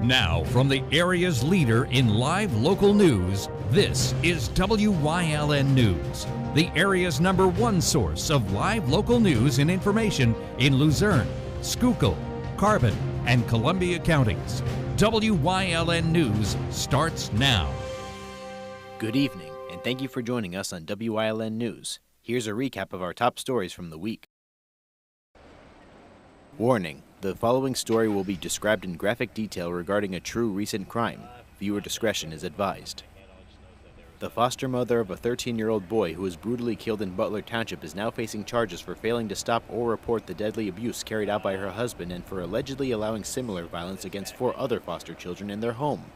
Now, from the area's leader in live local news, this is WYLN News, the area's #1 source of live local news and information in Luzerne, Schuylkill, Carbon, and Columbia counties. WYLN News starts now. Good evening, and thank you for joining us on WYLN News. Here's a recap of our top stories from the week. Warning: the following story will be described in graphic detail regarding a true recent crime. Viewer discretion is advised. The foster mother of a 13-year-old boy who was brutally killed in Butler Township is now facing charges for failing to stop or report the deadly abuse carried out by her husband and for allegedly allowing similar violence against 4 other foster children in their home.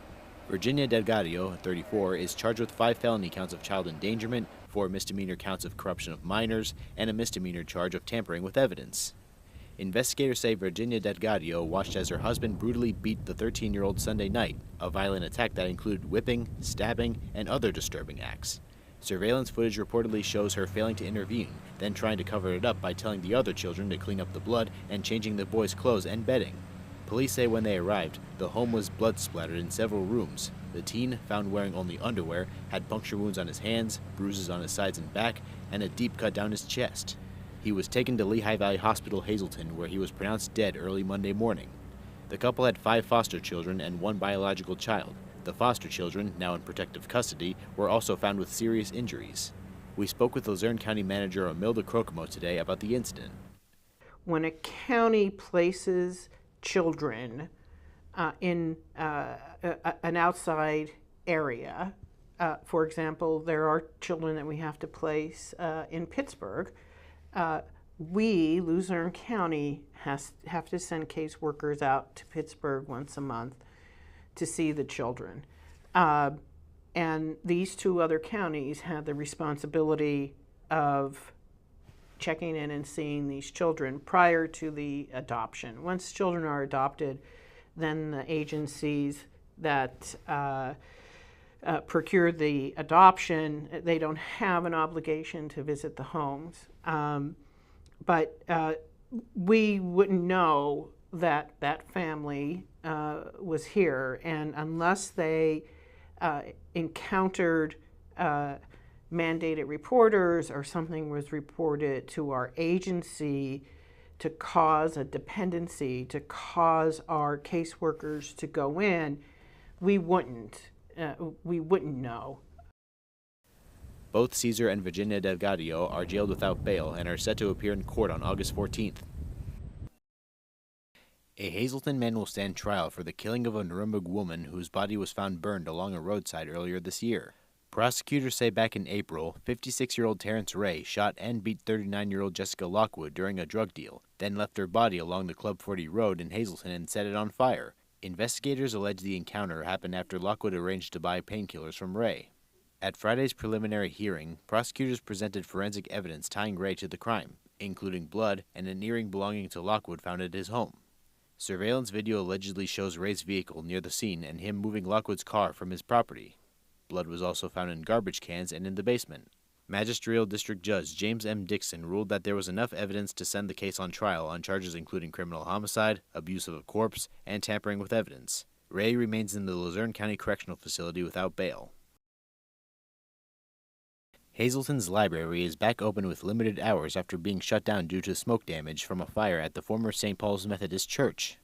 Virginia Delgadio, 34, is charged with 5 felony counts of child endangerment, 4 misdemeanor counts of corruption of minors, and a misdemeanor charge of tampering with evidence. Investigators say Virginia Delgadio watched as her husband brutally beat the 13-year-old Sunday night, a violent attack that included whipping, stabbing, and other disturbing acts. Surveillance footage reportedly shows her failing to intervene, then trying to cover it up by telling the other children to clean up the blood and changing the boy's clothes and bedding. Police say when they arrived, the home was blood-splattered in several rooms. The teen, found wearing only underwear, had puncture wounds on his hands, bruises on his sides and back, and a deep cut down his chest. He was taken to Lehigh Valley Hospital, Hazleton, where he was pronounced dead early Monday morning. The couple had 5 foster children and 1 biological child. The foster children, now in protective custody, were also found with serious injuries. We spoke with Luzerne County Manager Imelda Crocomo today about the incident. When a county places children in an outside area, for example, there are children that we have to place in Pittsburgh, we, Luzerne County, have to send caseworkers out to Pittsburgh once a month to see the children. And these 2 other counties have the responsibility of checking in and seeing these children prior to the adoption. Once children are adopted, then the agencies that procure the adoption, they don't have an obligation to visit the homes. But we wouldn't know that that family was here, and unless they encountered mandated reporters or something was reported to our agency to cause a dependency, to cause our caseworkers to go in, we wouldn't know. Both Caesar and Virginia Delgadio are jailed without bail and are set to appear in court on August 14th. A Hazleton man will stand trial for the killing of a Nuremberg woman whose body was found burned along a roadside earlier this year. Prosecutors say back in April, 56-year-old Terrence Ray shot and beat 39-year-old Jessica Lockwood during a drug deal, then left her body along the Club 40 road in Hazleton and set it on fire. Investigators allege the encounter happened after Lockwood arranged to buy painkillers from Ray. At Friday's preliminary hearing, prosecutors presented forensic evidence tying Ray to the crime, including blood and an earring belonging to Lockwood found at his home. Surveillance video allegedly shows Ray's vehicle near the scene and him moving Lockwood's car from his property. Blood was also found in garbage cans and in the basement. Magisterial District Judge James M. Dixon ruled that there was enough evidence to send the case on trial on charges including criminal homicide, abuse of a corpse, and tampering with evidence. Ray remains in the Luzerne County Correctional Facility without bail. Hazleton's library is back open with limited hours after being shut down due to smoke damage from a fire at the former St. Paul's Methodist Church.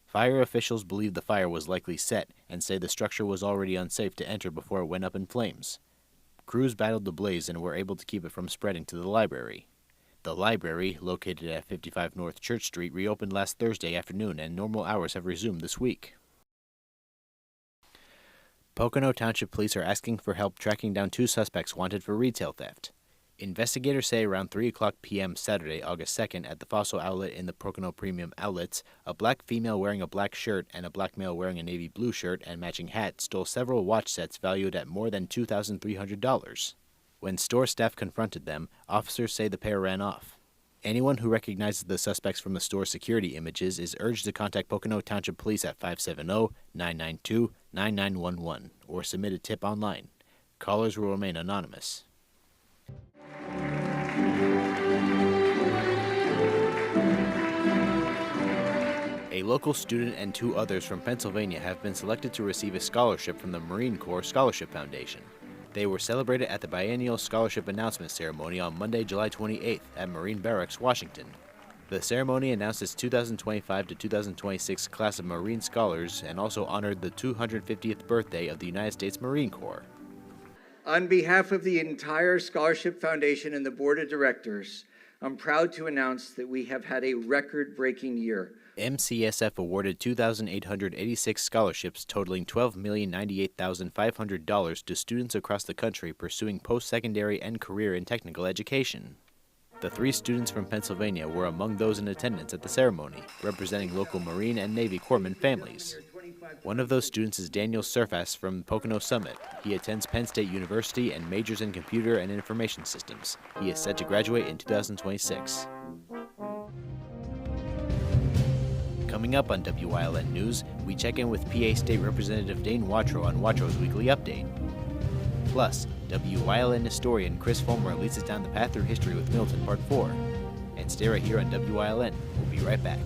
Fire officials believe the fire was likely set and say the structure was already unsafe to enter before it went up in flames. Crews battled the blaze and were able to keep it from spreading to the library. The library, located at 55 North Church Street, reopened last Thursday afternoon and normal hours have resumed this week. Pocono Township Police are asking for help tracking down 2 suspects wanted for retail theft. Investigators say around 3:00 p.m. Saturday, August 2nd, at the Fossil outlet in the Pocono Premium Outlets, a black female wearing a black shirt and a black male wearing a navy blue shirt and matching hat stole several watch sets valued at more than $2,300. When store staff confronted them, officers say the pair ran off. Anyone who recognizes the suspects from the store security images is urged to contact Pocono Township Police at 570-992-9911 or submit a tip online. Callers will remain anonymous. A local student and 2 others from Pennsylvania have been selected to receive a scholarship from the Marine Corps Scholarship Foundation. They were celebrated at the biennial scholarship announcement ceremony on Monday, July 28th at Marine Barracks, Washington. The ceremony announced its 2025 to 2026 class of Marine scholars and also honored the 250th birthday of the United States Marine Corps. On behalf of the entire Scholarship Foundation and the Board of Directors, I'm proud to announce that we have had a record-breaking year. MCSF awarded 2,886 scholarships totaling $12,098,500 to students across the country pursuing post-secondary and career and technical education. The 3 students from Pennsylvania were among those in attendance at the ceremony, representing local Marine and Navy corpsman families. One of those students is Daniel Surface from Pocono Summit. He attends Penn State University and majors in computer and information systems. He is set to graduate in 2026. Coming up on WYLN News, we check in with PA State Representative Dane Watrow on Watrow's weekly update. Plus, WYLN historian Chris Fulmer leads us down the path through history with Milton Part 4. And stay right here on WYLN. We'll be right back.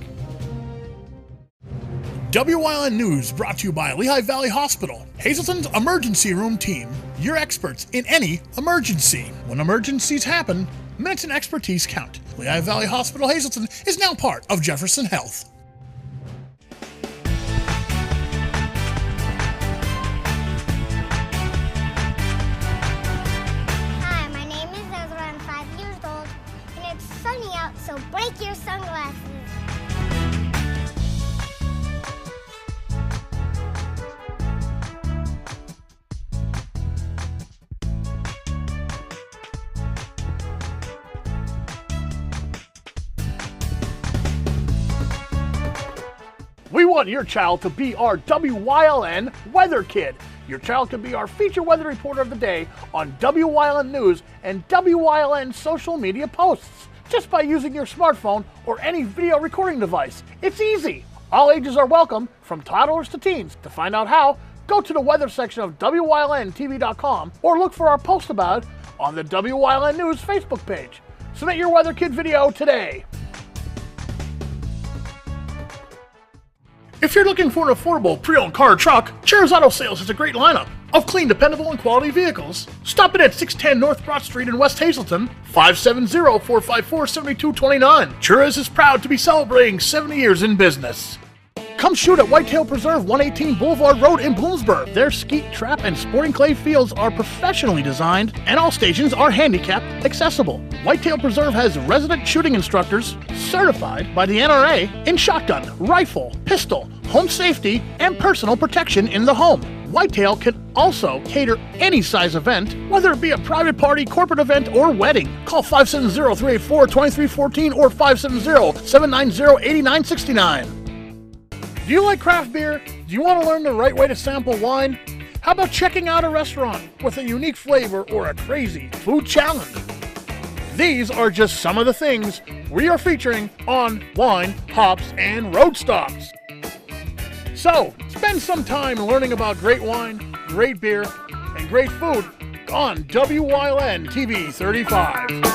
WYLN News brought to you by Lehigh Valley Hospital, Hazleton's emergency room team. Your experts in any emergency. When emergencies happen, minutes and expertise count. Lehigh Valley Hospital Hazleton is now part of Jefferson Health. Hi, my name is Ezra. I'm 5 years old, and it's sunny out, so break your sunglasses. We want your child to be our WYLN weather kid. Your child can be our feature weather reporter of the day on WYLN News and WYLN social media posts just by using your smartphone or any video recording device. It's easy. All ages are welcome, from toddlers to teens. To find out how, go to the weather section of WYLNTV.com or look for our post about it on the WYLN News Facebook page. Submit your weather kid video today. If you're looking for an affordable pre-owned car or truck, Cher's Auto Sales has a great lineup of clean, dependable, and quality vehicles. Stop in at 610 North Broad Street in West Hazleton, 570-454-7229. Cher's is proud to be celebrating 70 years in business. Come shoot at Whitetail Preserve 118 Boulevard Road in Bloomsburg. Their skeet, trap, and sporting clay fields are professionally designed, and all stations are handicap accessible. Whitetail Preserve has resident shooting instructors certified by the NRA in shotgun, rifle, pistol, home safety, and personal protection in the home. Whitetail can also cater any size event, whether it be a private party, corporate event, or wedding. Call 570-384-2314 or 570-790-8969. Do you like craft beer? Do you want to learn the right way to sample wine? How about checking out a restaurant with a unique flavor or a crazy food challenge? These are just some of the things we are featuring on Wine, Hops, and Road Stops. So, spend some time learning about great wine, great beer, and great food on WYLN TV 35.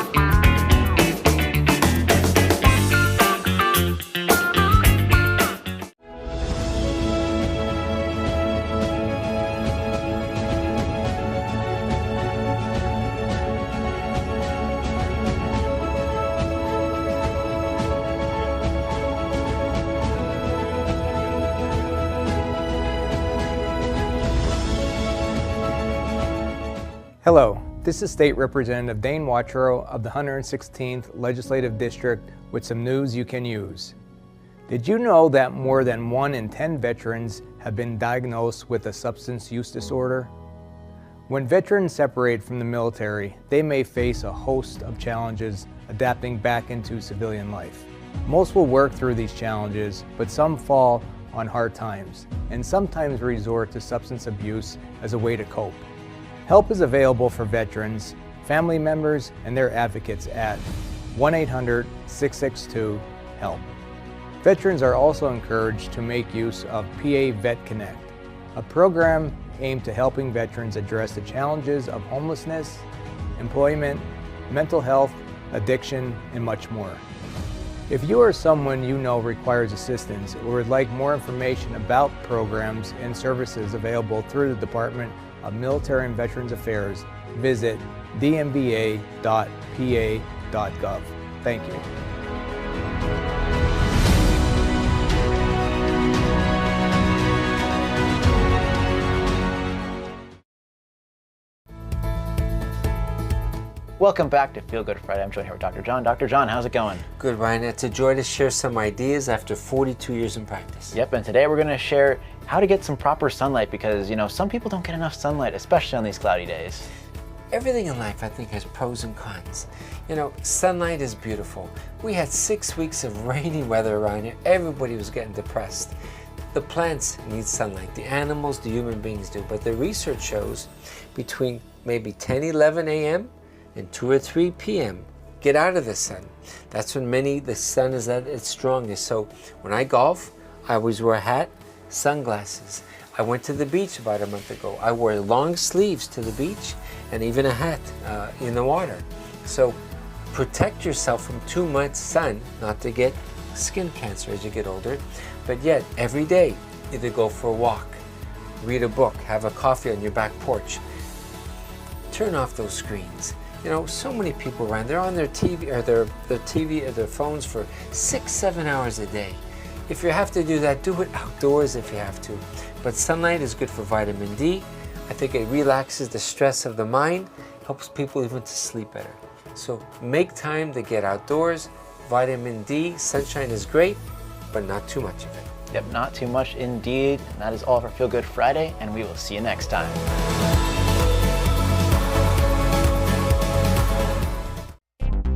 Hello, this is State Representative Dane Watrow of the 116th Legislative District with some news you can use. Did you know that more than 1 in 10 veterans have been diagnosed with a substance use disorder? When veterans separate from the military, they may face a host of challenges adapting back into civilian life. Most will work through these challenges, but some fall on hard times and sometimes resort to substance abuse as a way to cope. Help is available for veterans, family members, and their advocates at 1-800-662-HELP. Veterans are also encouraged to make use of PA Vet Connect, a program aimed to helping veterans address the challenges of homelessness, employment, mental health, addiction, and much more. If you or someone you know requires assistance or would like more information about programs and services available through the Department of Military and Veterans Affairs, visit dmva.pa.gov. Thank you. Welcome back to Feel Good Friday. I'm joined here with Dr. John. Dr. John, how's it going? Good, Ryan. It's a joy to share some ideas after 42 years in practice. Yep, and today we're going to share how to get some proper sunlight because, you know, some people don't get enough sunlight, especially on these cloudy days. Everything in life, I think, has pros and cons. You know, sunlight is beautiful. We had 6 weeks of rainy weather around here. Everybody was getting depressed. The plants need sunlight. The animals, the human beings do. But the research shows between maybe 10, 11 a.m. and 2 or 3 p.m. get out of the sun. That's when the sun is at its strongest. So when I golf, I always wear a hat, sunglasses. I went to the beach about a month ago. I wore long sleeves to the beach and even a hat in the water. So protect yourself from too much sun, not to get skin cancer as you get older. But yet, every day, either go for a walk, read a book, have a coffee on your back porch. Turn off those screens. You know, so many people around, they're on their TV or their phones for 6-7 hours a day. If you have to do that, do it outdoors if you have to. But sunlight is good for vitamin D. I think it relaxes the stress of the mind, helps people even to sleep better. So make time to get outdoors. Vitamin D, sunshine is great, but not too much of it. Yep, not too much indeed. And that is all for Feel Good Friday, and we will see you next time.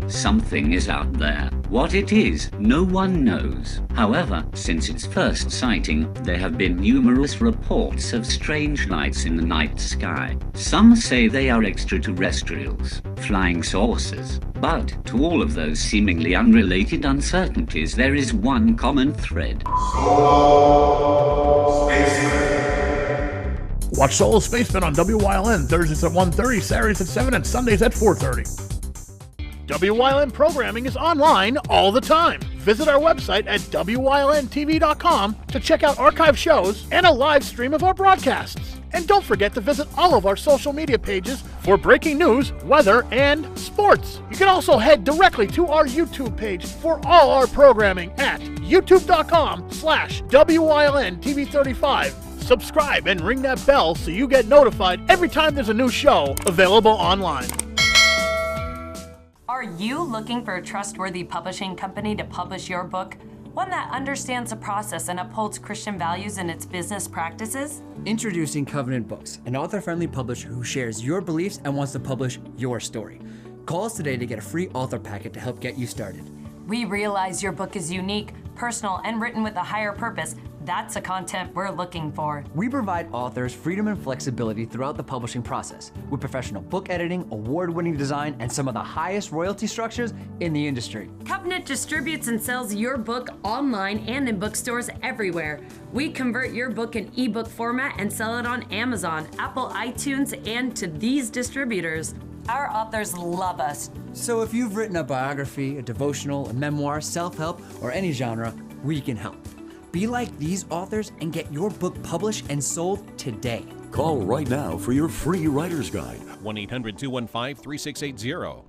Something is out there. What it is, no one knows. However, since its first sighting, there have been numerous reports of strange lights in the night sky. Some say they are extraterrestrials, flying saucers. But to all of those seemingly unrelated uncertainties, there is one common thread. Watch Solo Spaceman on WYLN Thursdays at 1:30, Saturdays at 7, and Sundays at 4:30. WYLN programming is online all the time. Visit our website at WYLNTV.com to check out archive shows and a live stream of our broadcasts. And don't forget to visit all of our social media pages for breaking news, weather, and sports. You can also head directly to our YouTube page for all our programming at youtube.com/WYLNTV35. Subscribe and ring that bell so you get notified every time there's a new show available online. Are you looking for a trustworthy publishing company to publish your book? One that understands the process and upholds Christian values in its business practices? Introducing Covenant Books, an author-friendly publisher who shares your beliefs and wants to publish your story. Call us today to get a free author packet to help get you started. We realize your book is unique, personal, and written with a higher purpose. That's the content we're looking for. We provide authors freedom and flexibility throughout the publishing process with professional book editing, award-winning design, and some of the highest royalty structures in the industry. Covenant distributes and sells your book online and in bookstores everywhere. We convert your book in ebook format and sell it on Amazon, Apple iTunes, and to these distributors. Our authors love us. So if you've written a biography, a devotional, a memoir, self-help, or any genre, we can help. Be like these authors and get your book published and sold today. Call right now for your free writer's guide. 1-800-215-3680.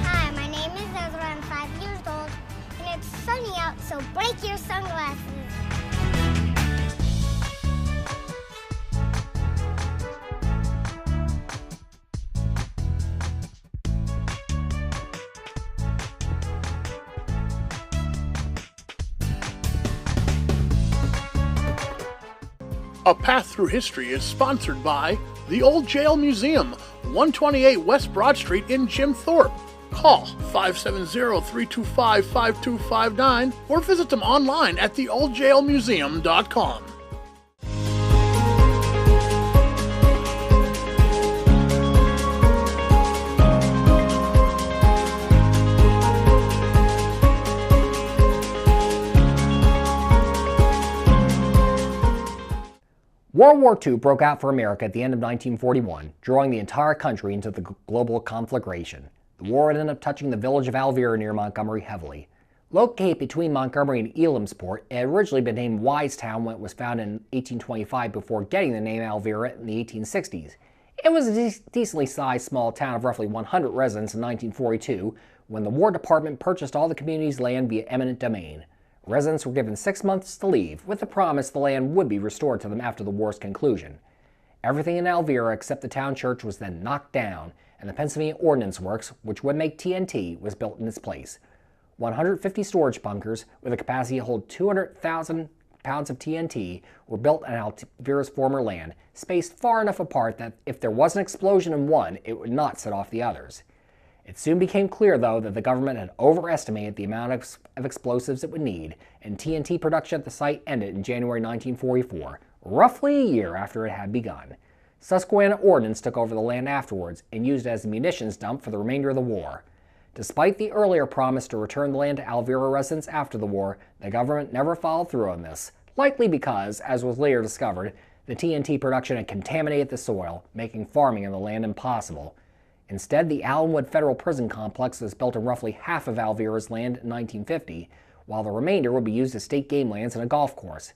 Hi, my name is Ezra. I'm 5 years old, and it's sunny out, so break your sunglasses. A Path Through History is sponsored by the Old Jail Museum, 128 West Broad Street in Jim Thorpe. Call 570-325-5259 or visit them online at theoldjailmuseum.com. World War II broke out for America at the end of 1941, drawing the entire country into the global conflagration. The war ended up touching the village of Elvira near Montgomery heavily. Located between Montgomery and Elamsport, it had originally been named Wisetown when it was founded in 1825 before getting the name Elvira in the 1860s. It was a decently sized small town of roughly 100 residents in 1942 when the War Department purchased all the community's land via eminent domain. Residents were given 6 months to leave, with the promise the land would be restored to them after the war's conclusion. Everything in Elvira except the town church was then knocked down, and the Pennsylvania Ordnance Works, which would make TNT, was built in its place. 150 storage bunkers with a capacity to hold 200,000 pounds of TNT were built on Elvira's former land, spaced far enough apart that if there was an explosion in one, it would not set off the others. It soon became clear, though, that the government had overestimated the amount of explosives it would need, and TNT production at the site ended in January 1944, roughly a year after it had begun. Susquehanna Ordnance took over the land afterwards and used it as a munitions dump for the remainder of the war. Despite the earlier promise to return the land to Elvira residents after the war, the government never followed through on this, likely because, as was later discovered, the TNT production had contaminated the soil, making farming on the land impossible. Instead, the Allenwood Federal Prison Complex was built on roughly half of Elvira's land in 1950, while the remainder would be used as state game lands and a golf course.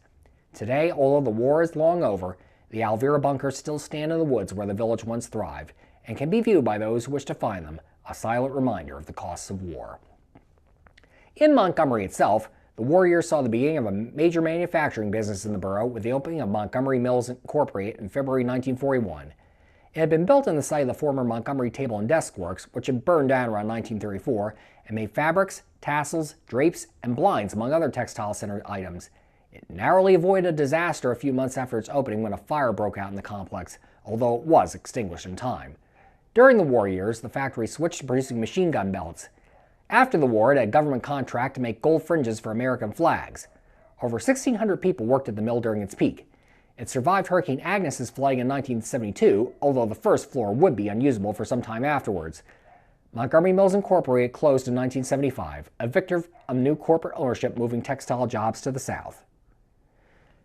Today, although the war is long over, the Elvira bunkers still stand in the woods where the village once thrived, and can be viewed by those who wish to find them, a silent reminder of the costs of war. In Montgomery itself, the war years saw the beginning of a major manufacturing business in the borough with the opening of Montgomery Mills Incorporated in February 1941. It had been built on the site of the former Montgomery Table and Desk Works, which had burned down around 1934, and made fabrics, tassels, drapes, and blinds, among other textile-centered items. It narrowly avoided a disaster a few months after its opening when a fire broke out in the complex, although it was extinguished in time. During the war years, the factory switched to producing machine gun belts. After the war, it had a government contract to make gold fringes for American flags. Over 1,600 people worked at the mill during its peak. It survived Hurricane Agnes's flooding in 1972, although the first floor would be unusable for some time afterwards. Montgomery Mills Incorporated closed in 1975, a victor of new corporate ownership moving textile jobs to the South.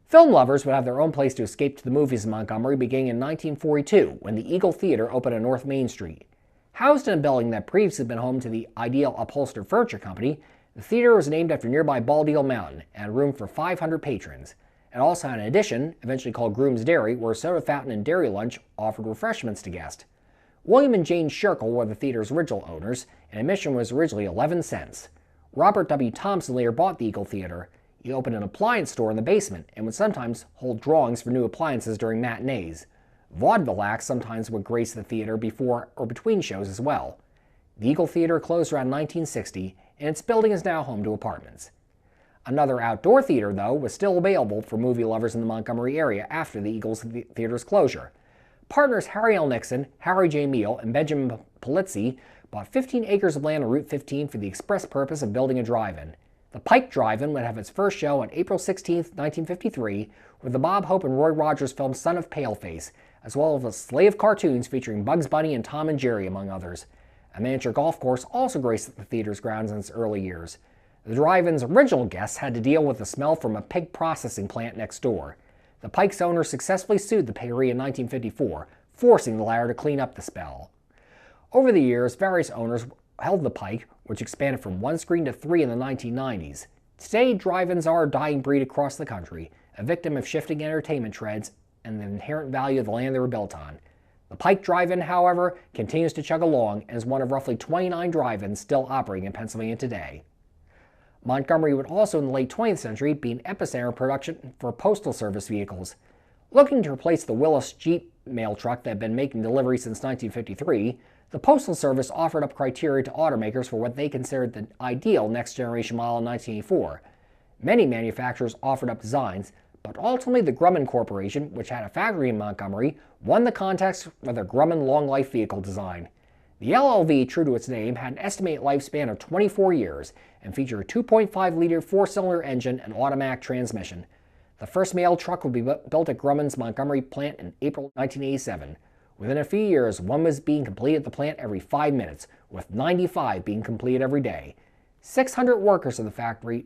Film lovers would have their own place to escape to the movies in Montgomery beginning in 1942, when the Eagle Theater opened on North Main Street. Housed in a building that previously had been home to the Ideal Upholstered Furniture Company, the theater was named after nearby Bald Eagle Mountain and had room for 500 patrons. It also had an addition, eventually called Groom's Dairy, where a soda fountain and dairy lunch offered refreshments to guests. William and Jane Sherkle were the theater's original owners, and admission was originally 11 cents. Robert W. Thompson later bought the Eagle Theater. He opened an appliance store in the basement and would sometimes hold drawings for new appliances during matinees. Vaudeville acts sometimes would grace the theater before or between shows as well. The Eagle Theater closed around 1960, and its building is now home to apartments. Another outdoor theater, though, was still available for movie lovers in the Montgomery area after the Eagles Theater's closure. Partners Harry L. Nixon, Harry J. Meal, and Benjamin Polizzi bought 15 acres of land on Route 15 for the express purpose of building a drive-in. The Pike Drive-In would have its first show on April 16, 1953, with the Bob Hope and Roy Rogers film Son of Paleface, as well as a slate of cartoons featuring Bugs Bunny and Tom and Jerry, among others. A miniature golf course also graced the theater's grounds in its early years. The drive-in's original guests had to deal with the smell from a pig processing plant next door. The Pike's owner successfully sued the payee in 1954, forcing the latter to clean up the smell. Over the years, various owners held the Pike, which expanded from 1 screen to 3 in the 1990s. Today, drive-ins are a dying breed across the country, a victim of shifting entertainment trends and the inherent value of the land they were built on. The Pike Drive-In, however, continues to chug along and is one of roughly 29 drive-ins still operating in Pennsylvania today. Montgomery would also in the late 20th century be an epicenter of production for postal service vehicles. Looking to replace the Willis Jeep mail truck that had been making deliveries since 1953, the Postal Service offered up criteria to automakers for what they considered the ideal next-generation model in 1984. Many manufacturers offered up designs, but ultimately the Grumman Corporation, which had a factory in Montgomery, won the contest with their Grumman Long Life vehicle design. The LLV, true to its name, had an estimated lifespan of 24 years and featured a 2.5-liter four-cylinder engine and automatic transmission. The first mail truck would be built at Grumman's Montgomery plant in April 1987. Within a few years, one was being completed at the plant every 5 minutes, with 95 being completed every day. 600 workers in the factory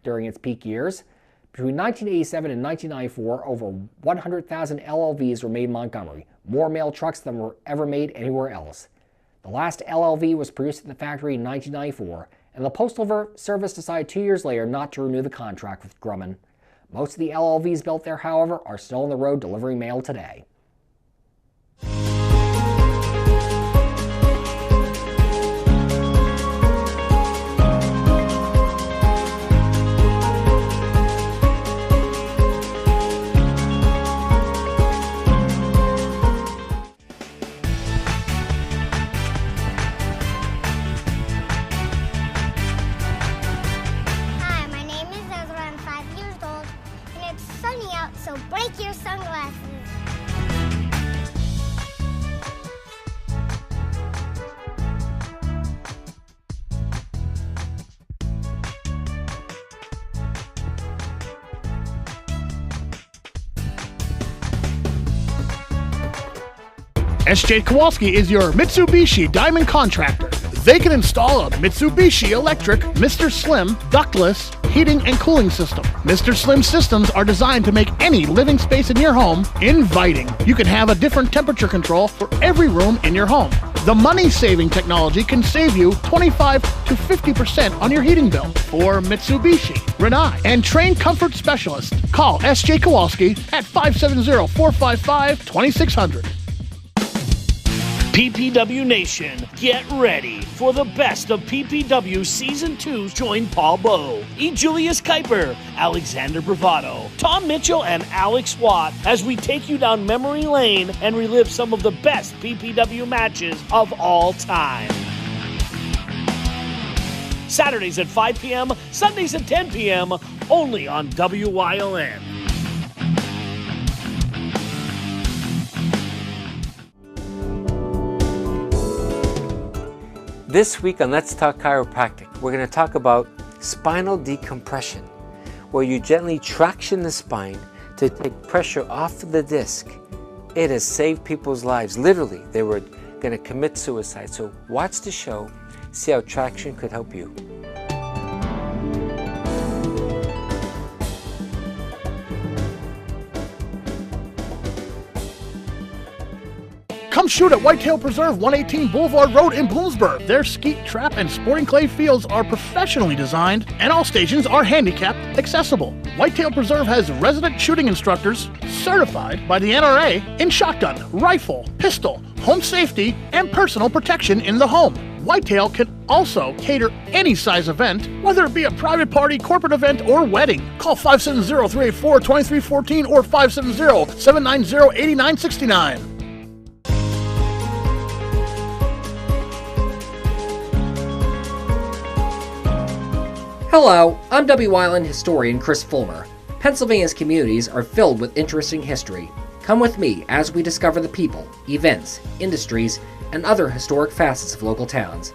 during its peak years. Between 1987 and 1994, over 100,000 LLVs were made in Montgomery, more mail trucks than were ever made anywhere else. The last LLV was produced at the factory in 1994, and the Postal Service decided 2 years later not to renew the contract with Grumman. Most of the LLVs built there, however, are still on the road delivering mail today. So break your sunglasses. S.J. Kowalski is your Mitsubishi Diamond Contractor. They can install a Mitsubishi electric Mr. Slim ductless heating and cooling system. Mr. Slim systems are designed to make any living space in your home inviting. You can have a different temperature control for every room in your home. The money-saving technology can save you 25 to 50% on your heating bill. For Mitsubishi, Rinnai, and trained comfort specialists, call S.J. Kowalski at 570-455-2600. PPW Nation, get ready for the best of PPW Season 2. Join Paul Bowe, E. Julius Kuiper, Alexander Bravado, Tom Mitchell, and Alex Watt as we take you down memory lane and relive some of the best PPW matches of all time. Saturdays at 5 p.m., Sundays at 10 p.m., only on WYLN. This week on Let's Talk Chiropractic, we're going to talk about spinal decompression, where you gently traction the spine to take pressure off of the disc. It has saved people's lives. Literally, they were going to commit suicide. So watch the show, see how traction could help you. Come shoot at Whitetail Preserve, 118 Boulevard Road in Bloomsburg. Their skeet, trap, and sporting clay fields are professionally designed, and all stations are handicap accessible. Whitetail Preserve has resident shooting instructors certified by the NRA in shotgun, rifle, pistol, home safety, and personal protection in the home. Whitetail can also cater any size event, whether it be a private party, corporate event, or wedding. Call 570-384-2314 or 570-790-8969. Hello, I'm WYLN historian Chris Fulmer. Pennsylvania's communities are filled with interesting history. Come with me as we discover the people, events, industries, and other historic facets of local towns.